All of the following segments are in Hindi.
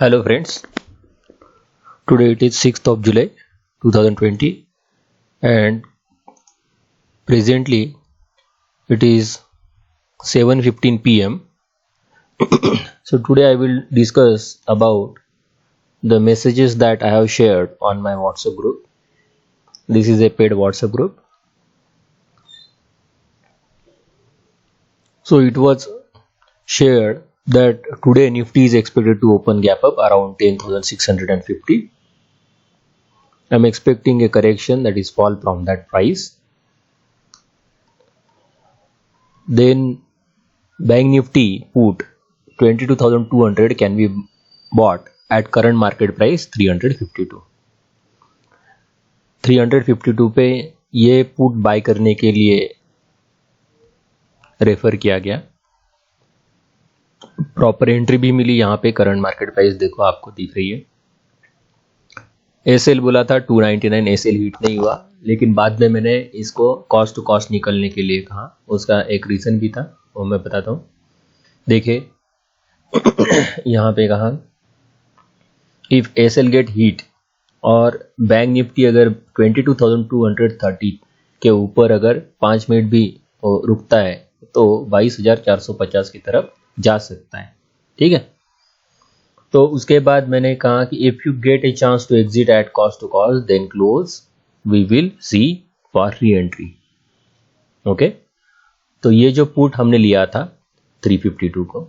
Hello friends, today it is 6th of July 2020 and presently it is 7:15 p.m. So today I will discuss about the messages that I have shared on my WhatsApp group. This is a paid WhatsApp group. So it was shared that today Nifty is expected to open gap up around 10,650. I'm expecting a correction, that is fall from that price. Then Bank Nifty put 22,200 can be bought at current market price 352. 352 पे ये पुट बाय करने के लिए रेफर किया गया. प्रॉपर एंट्री भी मिली. यहाँ पे करंट मार्केट प्राइस देखो आपको दिख रही है. एसएल बोला था 299, एसएल हिट नहीं हुआ, लेकिन बाद में मैंने इसको कॉस्ट टू कॉस्ट निकलने के लिए कहा. उसका एक रीजन भी था, वो मैं बताता हूँ. देखिए यहाँ पे कहा इफ एसएल गेट हीट और बैंक निफ्टी अगर 22,230 के ऊपर अगर 5 मिनट भी रुकता है तो 22,450 की तरफ जा सकता है. ठीक है. तो उसके बाद मैंने कहा कि if you get a chance to exit at cost to cost then close we will see for re entry. Okay. तो ये जो पुट हमने लिया था 352 को,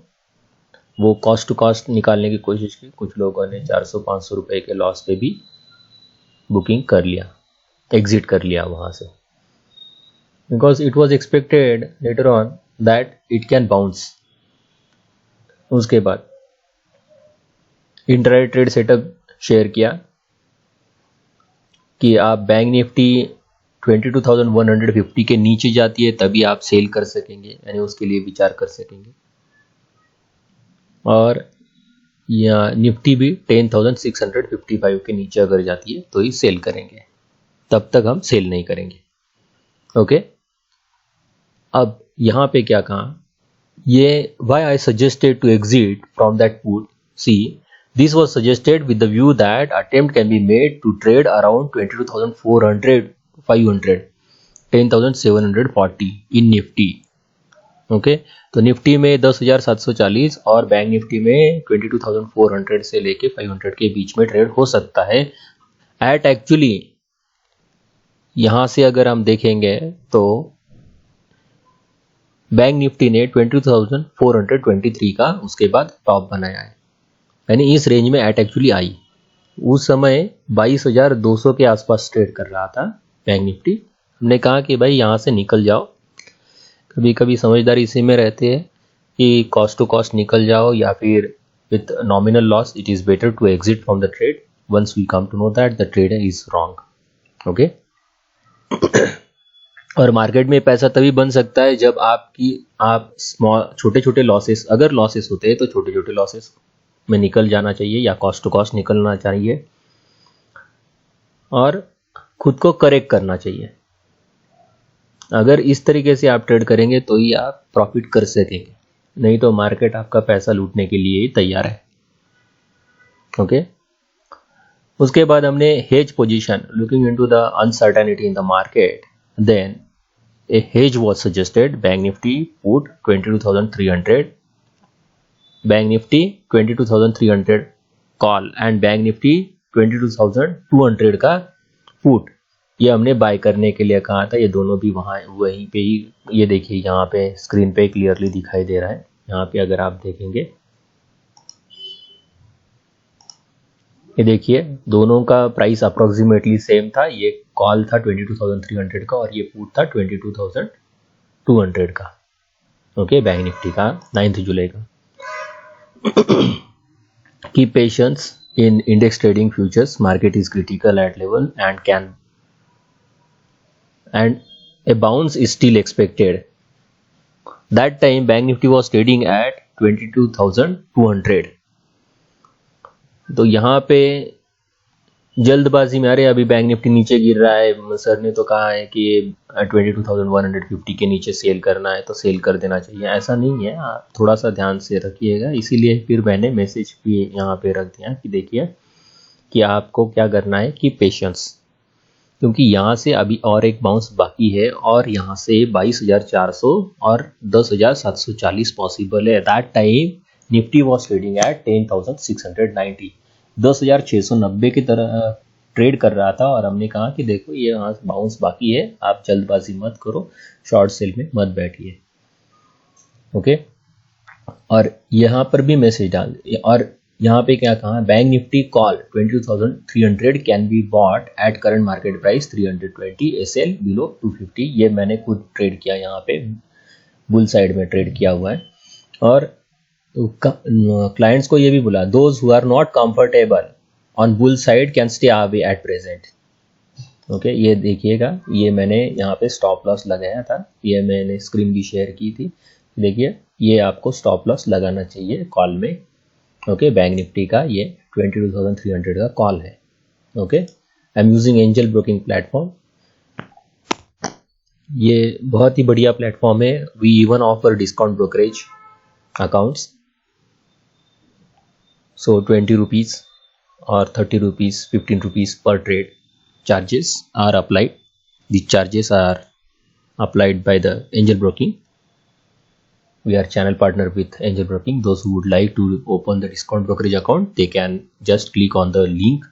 वो कॉस्ट टू कॉस्ट निकालने की कोशिश की. कुछ लोगों ने 400-500 रुपए के लॉस पे भी बुकिंग कर लिया, एग्जिट कर लिया वहां से, because it was expected later on that it can bounce. उसके बाद इंट्राडे ट्रेड सेटअप शेयर किया कि आप बैंक निफ्टी 22,150 के नीचे जाती है तभी आप सेल कर सकेंगे, यानी उसके लिए विचार कर सकेंगे. और या निफ्टी भी 10,655 के नीचे अगर जाती है तो ही सेल करेंगे, तब तक हम सेल नहीं करेंगे. ओके. अब यहाँ पे क्या कहा, ये why I suggested to exit from that put. See, this was suggested with the view that attempt can be made to trade around 22,400-500, 10,740 in Nifty. Okay. तो निफ्टी में 10,740 और बैंक निफ्टी में 22,400 से लेके 500 के बीच में ट्रेड हो सकता है. एट एक्चुअली यहां से अगर हम देखेंगे तो बैंक निफ्टी ने 22,423 का उसके बाद टॉप बनाया है, यानी इस रेंज में एट एक्चुअली आई. उस समय 22,200 के आसपास ट्रेड कर रहा था बैंक निफ्टी. हमने कहा कि भाई यहाँ से निकल जाओ. कभी कभी समझदार इसी में रहते हैं कि कॉस्ट टू कॉस्ट निकल जाओ या फिर with nominal loss it is better to exit from the trade once we come to know that the trade is wrong. Okay. और मार्केट में पैसा तभी बन सकता है जब आप स्मॉल छोटे छोटे लॉसेस, अगर लॉसेस होते हैं तो छोटे छोटे लॉसेस में निकल जाना चाहिए या कॉस्ट टू कॉस्ट निकलना चाहिए और खुद को करेक्ट करना चाहिए. अगर इस तरीके से आप ट्रेड करेंगे तो ही आप प्रॉफिट कर सकेंगे, नहीं तो मार्केट आपका पैसा लूटने के लिए ही तैयार है. ओके. उसके बाद हमने hedge position, looking into the uncertainty in the market, then a hedge was suggested. Bank Nifty put 22,300, bank Nifty 22,300 call and bank Nifty 22,200 का पुट, ये हमने बाय करने के लिए कहा था. ये दोनों भी वहीं पे ही, ये देखिए यहाँ पे स्क्रीन पे क्लियरली दिखाई दे रहा है. यहाँ पे अगर आप देखेंगे, ये देखिए दोनों का प्राइस अप्रोक्सीमेटली सेम था. ये कॉल था 22,300 का और ये पुट था 22,200 का. ओके. बैंक निफ्टी का 9 जुलाई का. Keep patience in index trading futures. Market is critical at level and a bounce is still expected. That time Bank Nifty was trading at 22,200. तो यहाँ पे जल्दबाजी में, अरे अभी बैंक निफ्टी नीचे गिर रहा है, सर ने तो कहा है कि 22,150 के नीचे सेल करना है तो सेल कर देना चाहिए। ऐसा नहीं है, आप थोड़ा सा ध्यान से रखिएगा। इसीलिए फिर मैंने मैसेज भी यहाँ पे रख दिया कि देखिए कि आपको क्या करना है कि पेशेंस, क्योंकि यहाँ से अभी और एक बाउंस बाकी है और यहाँ से 22,400 और 10,740 पॉसिबल है। That time Nifty was trading at 10,690, 10,690 की तरह ट्रेड कर रहा था और हमने कहा कि देखो ये यहाँ बाउंस बाकी है, आप जल्दबाजी मत करो, शॉर्ट सेल में मत बैठिए। ओके, और यहाँ पर भी मैसेज डाल, और यहाँ पे क्या कहा, bank Nifty call 22,300 can be bought at current market price 320 SL below 250। ये मैंने खुद ट्रेड किया, यहाँ पे बुल साइड में ट्रेड किया हुआ है। और क्लाइंट्स को ये भी बोला, those who are not comfortable on bull side can stay away at present. Okay, ये देखिएगा, ये मैंने यहाँ पे स्टॉप लॉस लगाया था, ये मैंने स्क्रीन भी शेयर की थी। देखिए ये आपको स्टॉप लॉस लगाना चाहिए कॉल में। ओके, बैंक निफ्टी का ये 22,300 का कॉल है। Okay, I am using Angel Broking platform, ये बहुत ही बढ़िया प्लेटफॉर्म है। We even offer discount brokerage accounts, so 20 rupees और 30 रुपीज़ 15 रुपीज़ पर trade charges are applied. The charges are applied by the angel broking. We are channel partner with angel broking. Those who would like to open the discount brokerage account, they can just click on the link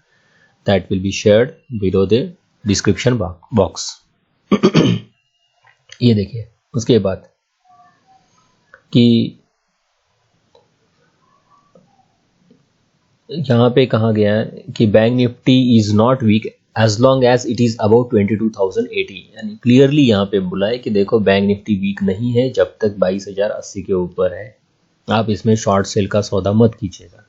that will be shared below the description box. ये देखिए, उसके बाद कि यहाँ पे कहा गया है कि bank Nifty is not weak as long as it is above 22,080, यानी क्लियरली यहाँ पे बोला है कि देखो बैंक निफ्टी वीक नहीं है जब तक 22,080 के ऊपर है, आप इसमें शॉर्ट सेल का सौदा मत कीजिएगा।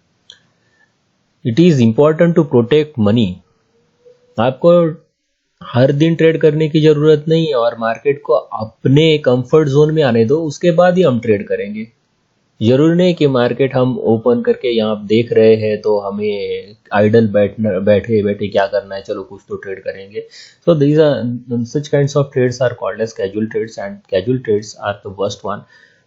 It is important to protect money, आपको हर दिन ट्रेड करने की जरूरत नहीं है और मार्केट को अपने कंफर्ट जोन में आने दो, उसके बाद ही हम ट्रेड करेंगे। जरूरी नहीं कि मार्केट हम ओपन करके यहाँ देख रहे हैं तो हमें आइडल बैठे बैठे क्या करना है, चलो कुछ तो ट्रेड करेंगे। So these are such kinds of trades are called as casual trades, and casual trades are the worst one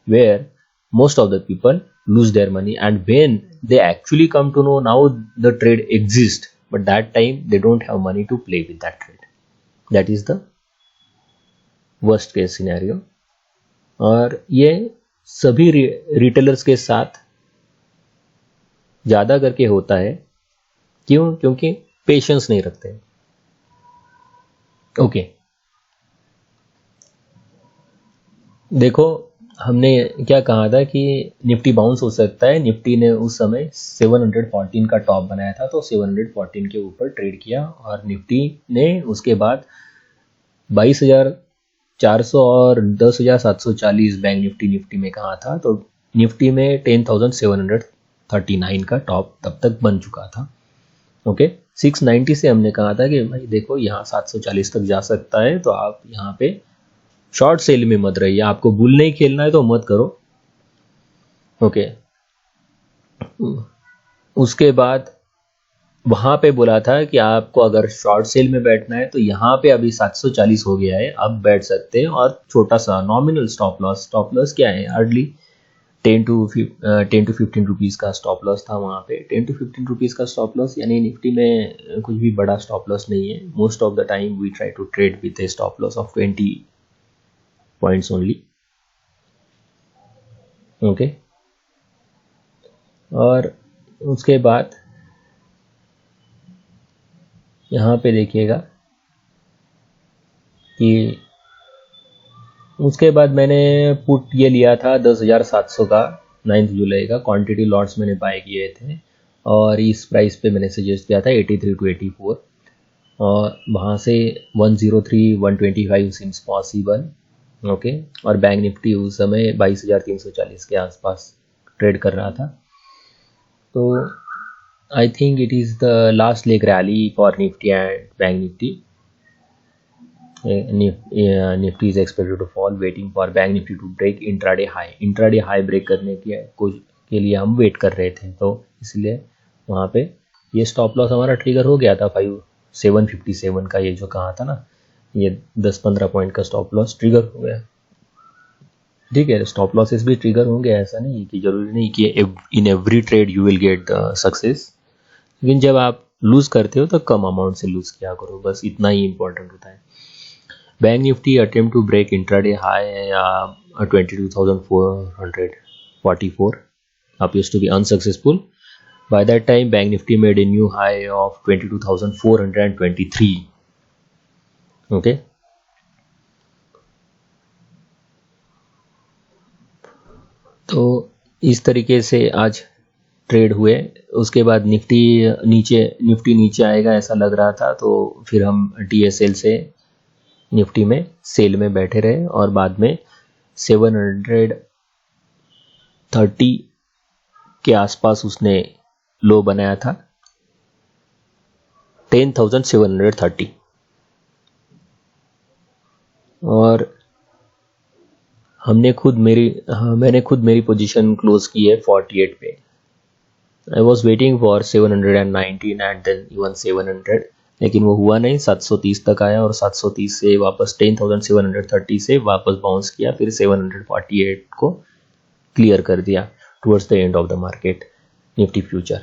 where most of the people lose their money, and when they actually come to know now the trade exists, but that time they don't have money to play with that trade. That is the worst case scenario. और ये सभी रिटेलर्स के साथ ज़्यादा करके होता है। क्यों? क्योंकि पेशेंस नहीं रखते। ओके, देखो हमने क्या कहा था कि निफ्टी बाउंस हो सकता है। निफ्टी ने उस समय 714 का टॉप बनाया था, तो 714 के ऊपर ट्रेड किया और निफ्टी ने उसके बाद 22,400 और 10,740 बैंक निफ्टी में कहा था, तो निफ्टी में 10,739 का टॉप तब तक बन चुका था। ओके, 690 से हमने कहा था कि भाई देखो यहाँ 740 तक जा सकता है, तो आप यहाँ पे शॉर्ट सेल में मत रहिए, आपको बुल नहीं खेलना है तो मत करो। ओके, उसके बाद वहां पे बोला था कि आपको अगर शॉर्ट सेल में बैठना है तो यहाँ पे अभी 740 हो गया है, अब बैठ सकते हैं। और छोटा सा नॉमिनल स्टॉप लॉस क्या है, हार्डली 10 to 15 रुपीज़ का स्टॉप लॉस था वहाँ पे। 10 to 15 रुपीज़ का स्टॉप लॉस, यानी निफ्टी में कुछ भी बड़ा स्टॉप लॉस नहीं है। Most of the time we try to trade with a stop loss of 20 points only. Okay, और उसके बाद यहाँ पे देखिएगा कि उसके बाद मैंने पुट ये लिया था 10,700 का 9 जुलाई का, क्वांटिटी लॉट्स मैंने बाय किए थे और इस प्राइस पे मैंने सजेस्ट किया था 83 to 84, और वहाँ से 103 125 सिम्स पॉसिबल। ओके, और बैंक निफ्टी उस समय 22,340 के आसपास ट्रेड कर रहा था। तो I think it is the last leg rally for Nifty and bank Nifty. Nifty is expected to fall, waiting for bank Nifty to break intraday high. Intraday high break करने के लिए हम वेट कर रहे थे, तो इसलिए वहाँ पे ये स्टॉप लॉस हमारा ट्रिगर हो गया था 5757 का, ये जो कहा था ना, ये 10-15 पॉइंट का स्टॉप लॉस ट्रिगर हो गया। ठीक है, स्टॉप लॉसेस भी ट्रिगर होंगे, ऐसा नहीं कि जरूरी नहीं कि in every trade you will get success, लेकिन जब आप लूज करते हो तो कम अमाउंट से लूज किया करो, बस इतना ही इंपॉर्टेंट होता है। Bank Nifty attempt to break intraday high 22,444 appears to be unsuccessful. By that time, Bank Nifty made a new high of 22,423. Okay. तो इस तरीके से आज ट्रेड हुए। उसके बाद निफ्टी नीचे आएगा ऐसा लग रहा था, तो फिर हम TSL से निफ्टी में सेल में बैठे रहे और बाद में 730 के आसपास उसने लो बनाया था, 10,730, और मैंने खुद मेरी पोजीशन क्लोज की है 48 पे। I was waiting for 719 and then even 700, लेकिन वो हुआ नहीं, 730 तक आया और 730 से वापस 10,730 से वापस बाउंस किया, फिर 748 को क्लियर कर दिया towards the end of the market Nifty future.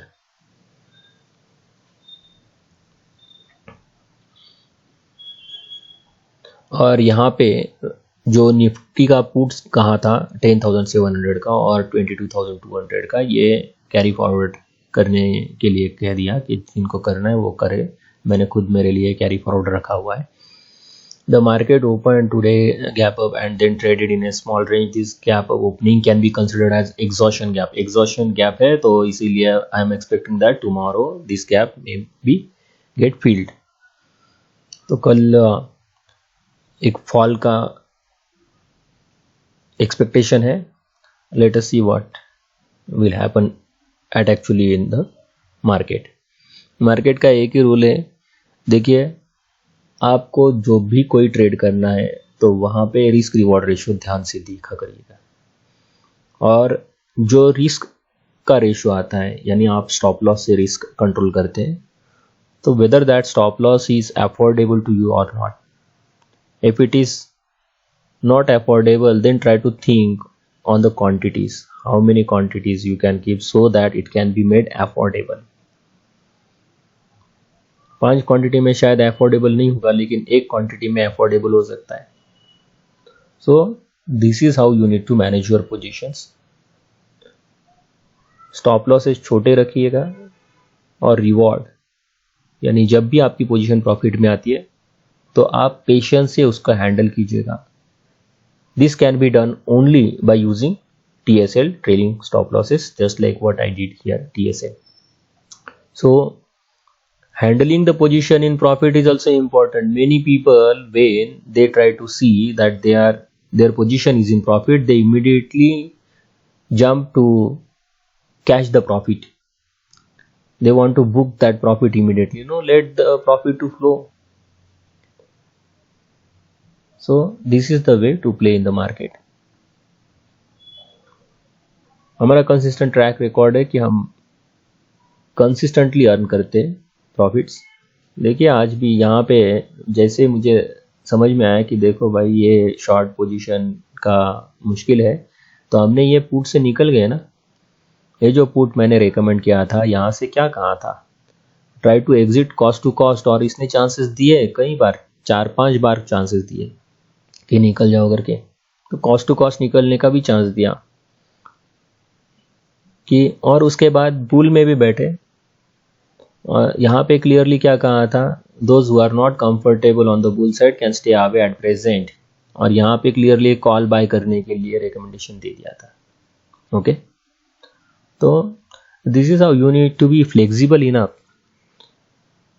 और यहाँ पे जो निफ्टी का पुट्स कहा था 10,700 का और 22,200 का, ये कैरी फॉरवर्ड करने के लिए कह दिया कि जिनको करना है वो करे। मैंने खुद मेरे लिए कैरी फॉरवर्ड रखा हुआ है। The market opened today gap up and then traded in a small range. This gap up opening can be considered as exhaustion gap. Exhaustion gap है, तो इसीलिए I am expecting that tomorrow this gap may be get filled. तो कल एक फॉल का एक्सपेक्टेशन है। Let us see what will happen at actually in the market. Market का एक ही रूल है, देखिए आपको जो भी कोई ट्रेड करना है तो वहाँ पे रिस्क रिवॉर्ड रेशियो ध्यान से देखा करिएगा, और जो रिस्क का रेशियो आता है, यानी आप स्टॉप लॉस से रिस्क कंट्रोल करते हैं, तो whether that stop loss is affordable to you और not. If it is not affordable, then try to think on the quantities, how many quantities you can keep so that it can be made affordable. 5 quantity में शायद अफोर्डेबल नहीं होगा, लेकिन एक क्वांटिटी में अफोर्डेबल हो सकता है। So this is how you need to manage your positions. Stop losses छोटे रखिएगा, और रिवॉर्ड, यानी जब भी आपकी पोजीशन प्रॉफिट में आती है तो आप पेशेंस से उसका हैंडल कीजिएगा। This can be done only by using TSL, trailing stop losses, just like what I did here, TSL. So handling the position in profit is also important. Many people, when they try to see that their position is in profit, they immediately jump to catch the profit. They want to book that profit immediately. No, let the profit to flow. So this is the way to play in the market. हमारा कंसिस्टेंट ट्रैक रिकॉर्ड है कि हम कंसिस्टेंटली अर्न करते हैं प्रॉफिट्स। देखिए आज भी यहाँ पे जैसे मुझे समझ में आया कि देखो भाई ये शॉर्ट पोजीशन का मुश्किल है, तो हमने ये पुट से निकल गए ना। ये जो पुट मैंने रेकमेंड किया था, यहाँ से क्या कहा था, try to exit cost to cost, और इसने चांसेस दिए कई बार, 4-5 बार चांसेस दिए कि निकल जाओ करके, तो कॉस्ट टू कॉस्ट निकलने का भी चांस दिया कि, और उसके बाद बुल में भी बैठे। और यहाँ पे क्लियरली क्या कहा था, those who are not comfortable on the bull side can stay away at present, और यहाँ पे क्लियरली कॉल बाय करने के लिए रिकमेंडेशन दे दिया था। ओके, तो this is how you need to be flexible enough.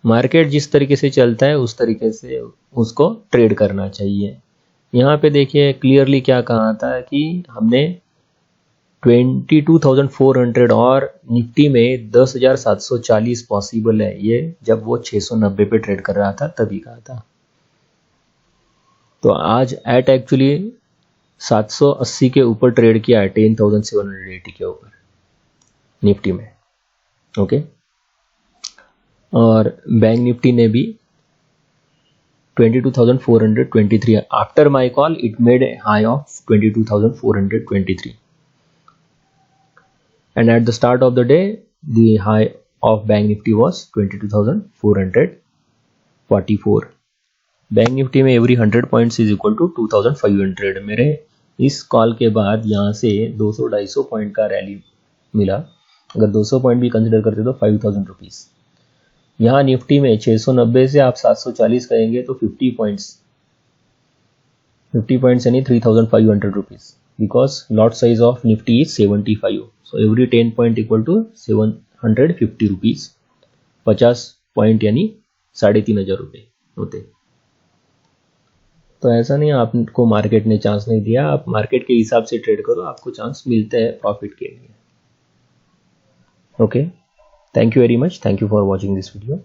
Market जिस तरीके से चलता है उस तरीके से उसको ट्रेड करना चाहिए। यहाँ पे देखिए क्लियरली क्या कहा था कि हमने 22,400 और निफ्टी में 10,740 पॉसिबल है, ये जब वो 690 पे ट्रेड कर रहा था तभी कहा था। तो आज एट एक्चुअली 780 के ऊपर ट्रेड किया है, 10,780 के ऊपर निफ्टी में। ओके, और बैंक निफ्टी ने भी 22,423 after my call it made a high of 22,423 and at the start of the day the high of bank nifty was 22,444. Bank nifty में every 100 points is equal to 2,500. मेरे इस कॉल के बाद यहाँ से 200-250 पॉइंट का रैली मिला. अगर 200 पॉइंट भी कंसिडर करते तो 5,000 रुपीज़. यहाँ निफ्टी में 690 से आप 740 करेंगे तो 50 पॉइंट्स यानी 3,500 rupees, because lot size of Nifty is 75. So every 10 point equal to 750 rupees. 50 point यानी 3,500 रुपये होते. तो ऐसा नहीं आपको मार्केट ने चांस नहीं दिया, आप मार्केट के हिसाब से ट्रेड करो, आपको चांस मिलते हैं प्रॉफिट के लिए. Okay, thank you very much. Thank you for watching this video.